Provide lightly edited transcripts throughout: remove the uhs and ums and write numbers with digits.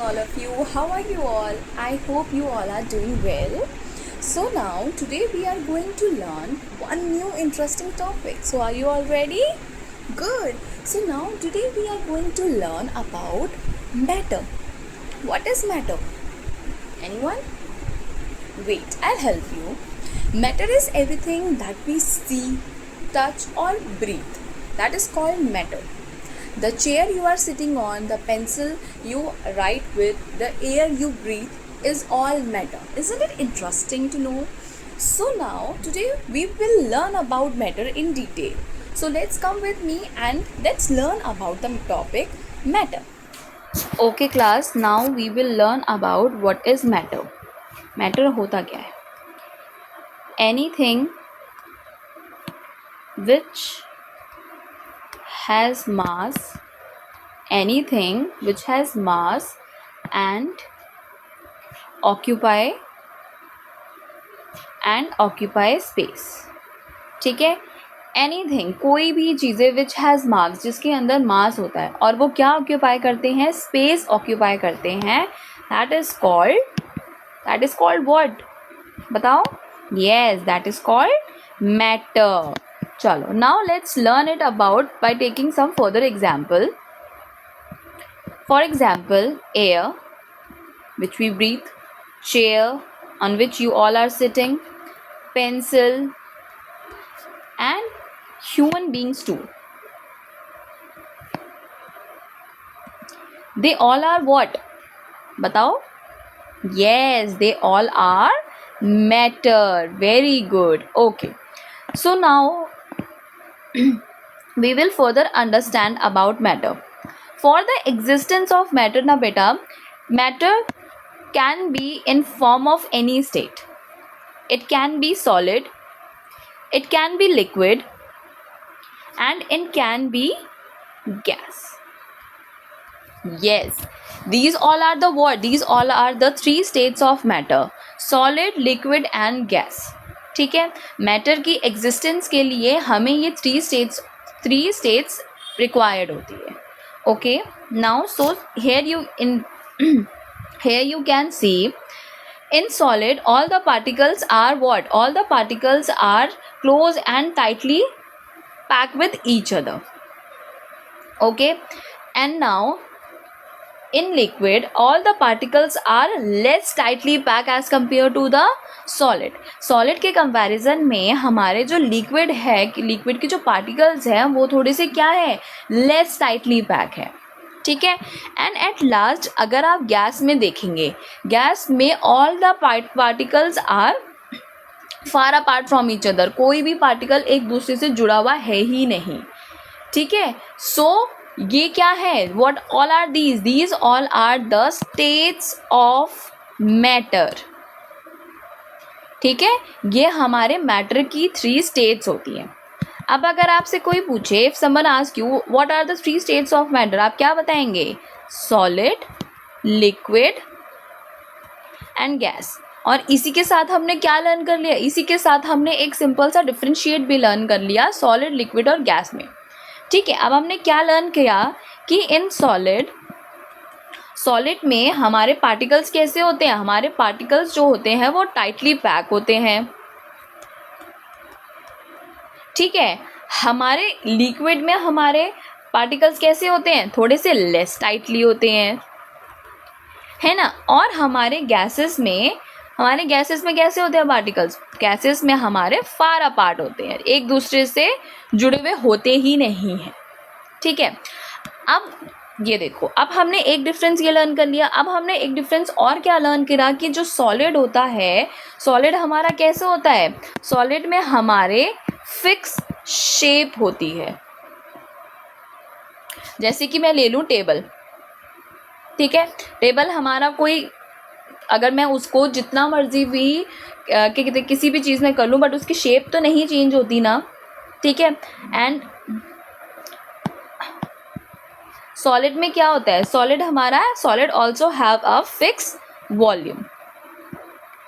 all of you. How are you all? I hope you all are doing well. So now today we are going to learn one new interesting topic. So are you all ready? Good. So now today we are going to learn about matter. What is matter? Anyone? Wait, I'll help you. Matter is everything that we see, touch or breathe. That is called matter. The chair you are sitting on, the pencil you write with, the air you breathe is all matter. Isn't it interesting to know? So now today we will learn about matter in detail. So let's come with me and let's learn about the topic matter. Okay class, now we will learn about what is matter. Matter होता क्या है? Anything which has mass, anything which has mass and occupy space. ठीक है, anything कोई भी चीज़ें which has मास, जिसके अंदर मास होता है और वो क्या ऑक्यूपाई करते हैं, स्पेस ऑक्यूपाई करते हैं, दैट इज कॉल्ड व्हाट? बताओ. Yes, that is called matter. चलो, now let's learn it about by taking some further example. For example, air which we breathe, chair on which you all are sitting, pencil and human beings too. They all are what? Batao? Yes, they all are matter. Very good. Okay. So now we will further understand about matter. For the existence of matter, na beta, matter can be in form of any state. It can be solid, it can be liquid, and it can be gas. Yes, these all are the what? These all are the three states of matter: solid, liquid and gas. ठीक है, matter की existence के लिए हमें ये three states required होती है. Okay, now so here you can see, in solid all the particles are what? All the particles are close and tightly packed with each other. Okay, and now in liquid all the particles are less tightly packed as compared to the solid के comparison में हमारे जो liquid है, liquid के जो particles हैं वो थोड़े से क्या है, लेस टाइटली पैक है. ठीक है, एंड एट लास्ट अगर आप गैस में देखेंगे, गैस में all the particles are far apart from each other. कोई भी पार्टिकल एक दूसरे से जुड़ा हुआ है ही नहीं. ठीक है, सो ये क्या है, what all are these all are the states of matter. ठीक है, ये हमारे मैटर की थ्री स्टेट्स होती हैं. अब अगर आपसे कोई पूछे, if someone ask you what are the three states of matter, आप क्या बताएंगे? Solid, liquid and gas. और इसी के साथ हमने क्या लर्न कर लिया? इसी के साथ हमने एक सिंपल सा डिफरेंशिएट भी लर्न कर लिया सॉलिड, लिक्विड और गैस में. ठीक है, अब हमने क्या लर्न किया कि इन सॉलिड में हमारे पार्टिकल्स कैसे होते हैं. हमारे पार्टिकल्स जो होते हैं वो टाइटली पैक होते हैं. ठीक है, हमारे लिक्विड में हमारे पार्टिकल्स कैसे होते हैं, थोड़े से लेस टाइटली होते हैं, है ना. और हमारे गैसेस में कैसे होते हैं पार्टिकल्स? गैसेस में हमारे फार अपार्ट होते हैं, एक दूसरे से जुड़े हुए होते ही नहीं हैं. ठीक है, अब ये देखो, अब हमने एक डिफरेंस ये लर्न कर लिया. अब हमने एक डिफरेंस और क्या लर्न किया कि जो सॉलिड होता है, सॉलिड हमारा कैसे होता है? सॉलिड में हमारे फिक्स शेप होती है. जैसे कि मैं ले लूँ टेबल. ठीक है, टेबल हमारा कोई, अगर मैं उसको जितना मर्जी भी किसी भी चीज़ में कर लूँ, बट उसकी शेप तो नहीं चेंज होती ना. ठीक है, एंड सॉलिड में क्या होता है? Solid also have a fix volume.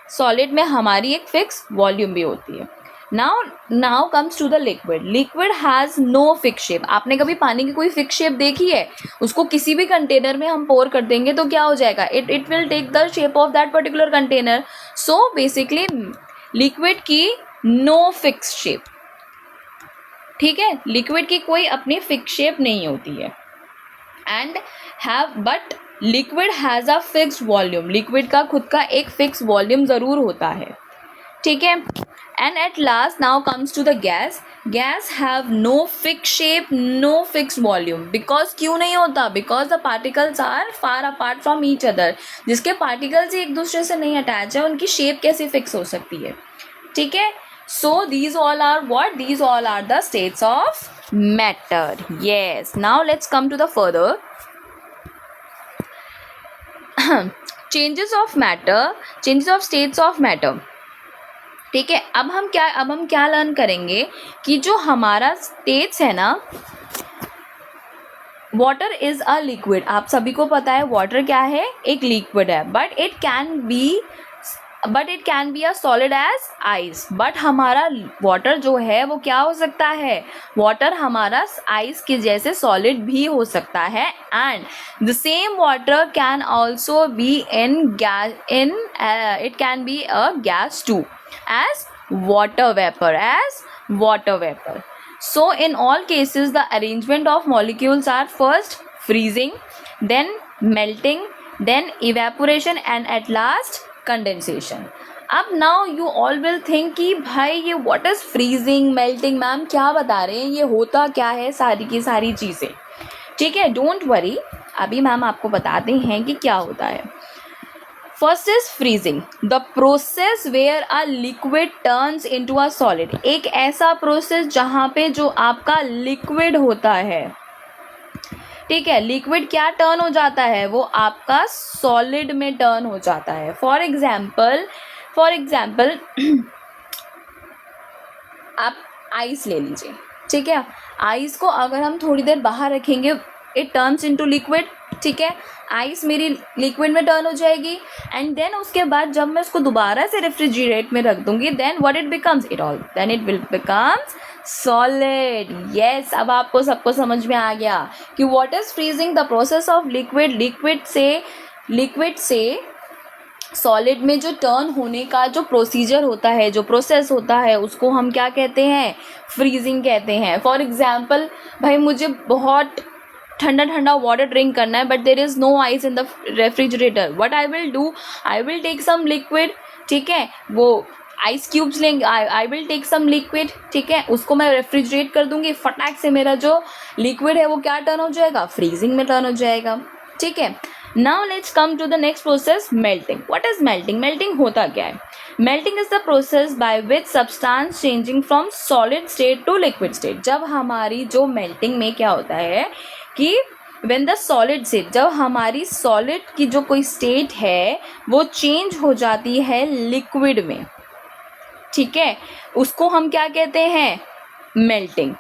Solid में हमारी एक फिक्स वॉल्यूम भी होती है. Now comes to the liquid. Liquid has no fix shape. आपने कभी पानी की कोई फिक्स शेप देखी है? उसको किसी भी कंटेनर में हम पोर कर देंगे तो क्या हो जाएगा? It will take the shape of that particular container. So basically liquid की नो फिक्स शेप. ठीक है, लिक्विड की कोई अपनी फिक्स शेप नहीं होती है. And but liquid has a fixed volume. Liquid का खुद का एक फिक्स वॉल्यूम ज़रूर होता है. ठीक है. And at last now comes to the gas. Gas have no fix shape, no fix volume. Because क्यों नहीं होता? Because the particles are far apart from each other. जिसके पार्टिकल्स ही एक दूसरे से नहीं अटैच है, उनकी शेप कैसे फिक्स हो सकती है? ठीक है. So these all are what? These all are the states of matter. Yes. Now let's come to the further changes of matter, changes of states of matter. ठीक है. अब हम क्या लर्न करेंगे कि जो हमारा स्टेट्स है ना, वाटर इज अ लिक्विड. आप सभी को पता है वाटर क्या है? एक लिक्विड है. But it can be a solid as ice. But हमारा वाटर जो है वो क्या हो सकता है? वाटर हमारा आइस के जैसे सॉलिड भी हो सकता है. And the same water can also be it can be a gas too as water vapor. So in all cases the arrangement of molecules are first freezing, then melting, then evaporation and at last condensation. अब now you all will think कि भाई ये what is freezing, melting, ma'am क्या बता रहे हैं, ये होता क्या है सारी की सारी चीज़ें. ठीक है, डोंट वरी, अभी मैम आपको बताते हैं कि क्या होता है. First is freezing, the process where a liquid turns into a solid. एक ऐसा प्रोसेस जहाँ पे जो आपका लिक्विड होता है, ठीक है, लिक्विड क्या टर्न हो जाता है? वो आपका सॉलिड में टर्न हो जाता है. फॉर एग्जाम्पल आप आइस ले लीजिए. ठीक है, आइस को अगर हम थोड़ी देर बाहर रखेंगे इट टर्न्स इनटू लिक्विड. ठीक है, आइस मेरी लिक्विड में टर्न हो जाएगी. एंड देन उसके बाद जब मैं उसको दोबारा से रेफ्रिजरेट में रख दूंगी, then what it becomes? Then it will becomes solid. Yes, अब आपको सबको समझ में आ गया कि what is freezing? The process of liquid से सॉलिड में जो टर्न होने का जो प्रोसीजर होता है, जो प्रोसेस होता है, उसको हम क्या कहते हैं? फ्रीजिंग कहते हैं. फॉर एग्जाम्पल, भाई मुझे बहुत ठंडा वाटर ड्रिंक करना है, but there is no ice in the refrigerator. What I will do? I will take some liquid. ठीक है, वो आइस क्यूब्स लेंगे, I will take some liquid. ठीक है, उसको मैं रेफ्रिजरेट कर दूंगी, फटाक से मेरा जो लिक्विड है वो क्या टर्न हो जाएगा? फ्रीजिंग में टर्न हो जाएगा. ठीक है. Now let's come to the next process, melting. What is melting? Melting होता क्या है? Melting is the process by which substance changing from solid state to liquid state. जब हमारी जो मेल्टिंग में क्या होता है कि when the solid state, जब हमारी सॉलिड की जो कोई स्टेट है वो चेंज हो जाती है लिक्विड में. ठीक है, उसको हम क्या कहते हैं? मेल्टिंग.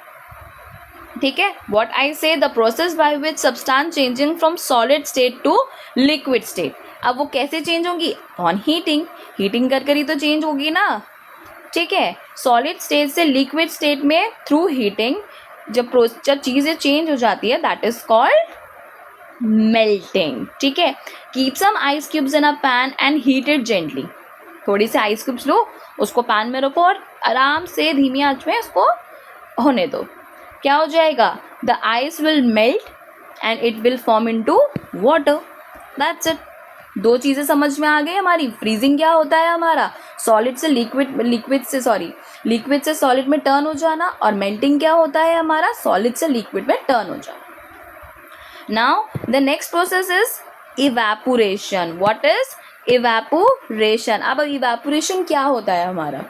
ठीक है, what I say, the process by which substance changing from solid state to liquid state. अब वो कैसे चेंज होगी? On heating. हीटिंग कर ही तो चेंज होगी ना. ठीक है, सॉलिड स्टेट से लिक्विड स्टेट में थ्रू हीटिंग जब चीज़ें चेंज हो जाती है, दैट इज कॉल्ड मेल्टिंग. ठीक है, keep some ice cubes in a pan and heat it gently. थोड़ी सी आइस क्यूब्स लो, उसको पैन में रखो और आराम से धीमी आंच में उसको होने दो. क्या हो जाएगा? The ice will melt and it will form into water. That's it. दो चीज़ें समझ में आ गई हमारी. फ्रीजिंग क्या होता है हमारा? सॉलिड से लिक्विड से सॉलिड में टर्न हो जाना. और मेल्टिंग क्या होता है हमारा? सॉलिड से लिक्विड में टर्न हो जाना. Now the next process is evaporation. What is evaporation? अब इवेपोरेशन क्या होता है हमारा?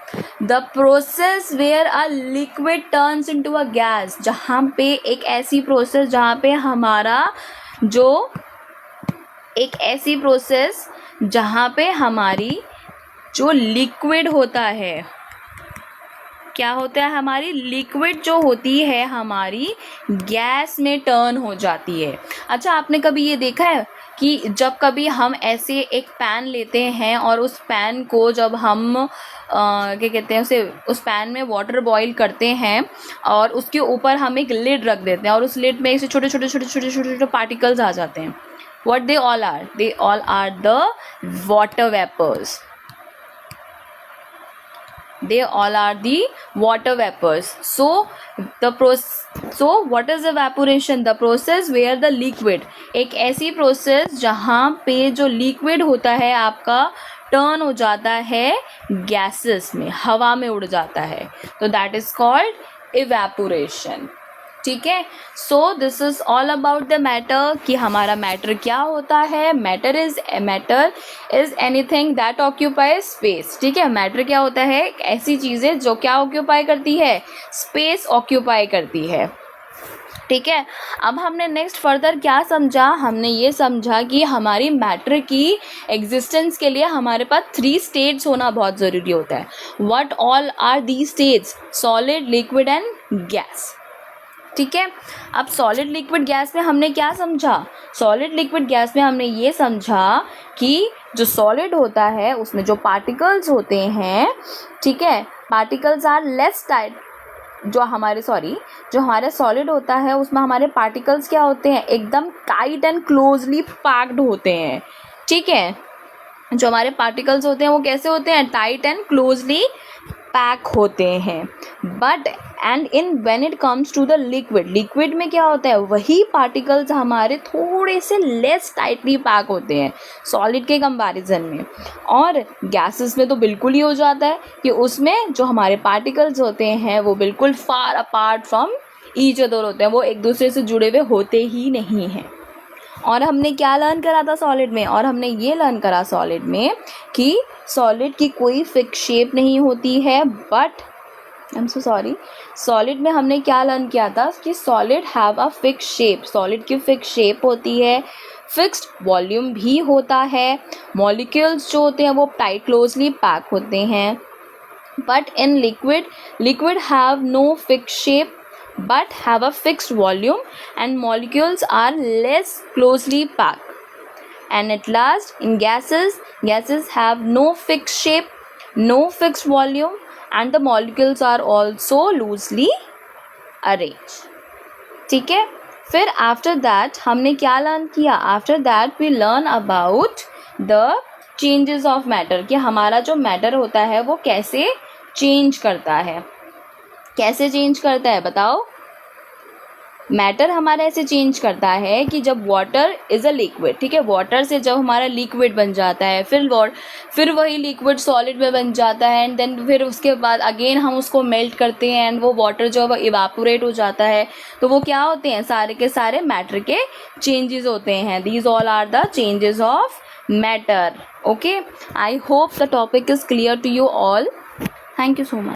The process where a liquid turns into a gas. जहाँ पे एक ऐसी प्रोसेस जहाँ पे हमारा जो एक ऐसी प्रोसेस जहाँ पे हमारी जो लिक्विड होता है, क्या होता है? हमारी लिक्विड जो होती है हमारी गैस में टर्न हो जाती है. अच्छा, आपने कभी ये देखा है कि जब कभी हम ऐसे एक पैन लेते हैं और उस पैन को जब हम क्या कहते हैं उसे, उस पैन में वाटर बॉईल करते हैं और उसके ऊपर हम एक लिड रख देते हैं और उस लिड में ऐसे छोटे छोटे छोटे छोटे छोटे छोटे पार्टिकल्स आ जाते हैं. What they all are? They all are the water vapors. They all are the water vapors. So what is evaporation? The process where the liquid, एक ऐसी प्रोसेस जहाँ पे जो लिक्विड होता है आपका टर्न हो जाता है गैसेस में, हवा में उड़ जाता है, तो दैट इज कॉल्ड इवेपोरेशन. ठीक है. So this is all about the matter कि हमारा मैटर क्या होता है. Matter is anything that occupies space. ठीक है. मैटर क्या होता है? ऐसी चीज़ें जो क्या ऑक्यूपाई करती है? स्पेस ऑक्यूपाई करती है. ठीक है. अब हमने नेक्स्ट फर्दर क्या समझा? हमने ये समझा कि हमारी मैटर की एग्जिस्टेंस के लिए हमारे पास 3 स्टेट्स होना बहुत ज़रूरी होता है. What all are the states? Solid, liquid and gas. ठीक है. अब सॉलिड लिक्विड गैस में हमने क्या समझा? सॉलिड लिक्विड गैस में हमने ये समझा कि जो सॉलिड होता है उसमें जो पार्टिकल्स होते हैं, ठीक है, पार्टिकल्स आर लेस टाइट. जो हमारा सॉलिड होता है उसमें हमारे पार्टिकल्स क्या होते हैं? एकदम टाइट एंड क्लोजली पैक्ड होते हैं. ठीक है. जो हमारे पार्टिकल्स होते हैं वो कैसे होते हैं? टाइट एंड क्लोजली पैक होते हैं. But when it comes to the liquid में क्या होता है? वही पार्टिकल्स हमारे थोड़े से लेस टाइटली पैक होते हैं सॉलिड के कंपैरिजन में. और गैसेस में तो बिल्कुल ही हो जाता है कि उसमें जो हमारे पार्टिकल्स होते हैं वो बिल्कुल फार अपार्ट फ्रॉम ईच अदर होते हैं, वो एक दूसरे से जुड़े हुए होते ही नहीं हैं. और हमने क्या लर्न करा था सॉलिड में? और हमने ये लर्न करा सॉलिड में कि सॉलिड की कोई फिक्स शेप नहीं होती है. बट सॉलिड में हमने क्या लर्न किया था कि solid have a fix shape. Solid की फिक्स शेप होती है, फिक्स्ड वॉल्यूम भी होता है, मॉलिक्यूल्स जो होते हैं वो टाइट क्लोजली पैक होते हैं. But in liquid have no fix shape but have a fixed volume and molecules are less closely packed. And at last, in gases have no fixed shape, no fixed volume, and the molecules are also loosely arranged. ठीक है. फिर after that हमने क्या learn किया? After that we learn about the changes of matter, कि हमारा जो matter होता है वो कैसे change करता है. कैसे चेंज करता है बताओ? मैटर हमारा ऐसे चेंज करता है कि जब वाटर इज़ अ लिक्विड, ठीक है, वाटर से जब हमारा लिक्विड बन जाता है, फिर वही लिक्विड सॉलिड में बन जाता है, एंड देन फिर उसके बाद अगेन हम उसको मेल्ट करते हैं एंड वो वाटर जो है वो इवापोरेट हो जाता है. तो वो क्या होते हैं? सारे के सारे मैटर के चेंजेस होते हैं. These all are the changes of matter. Okay, I hope the topic is clear to you all. Thank you so much.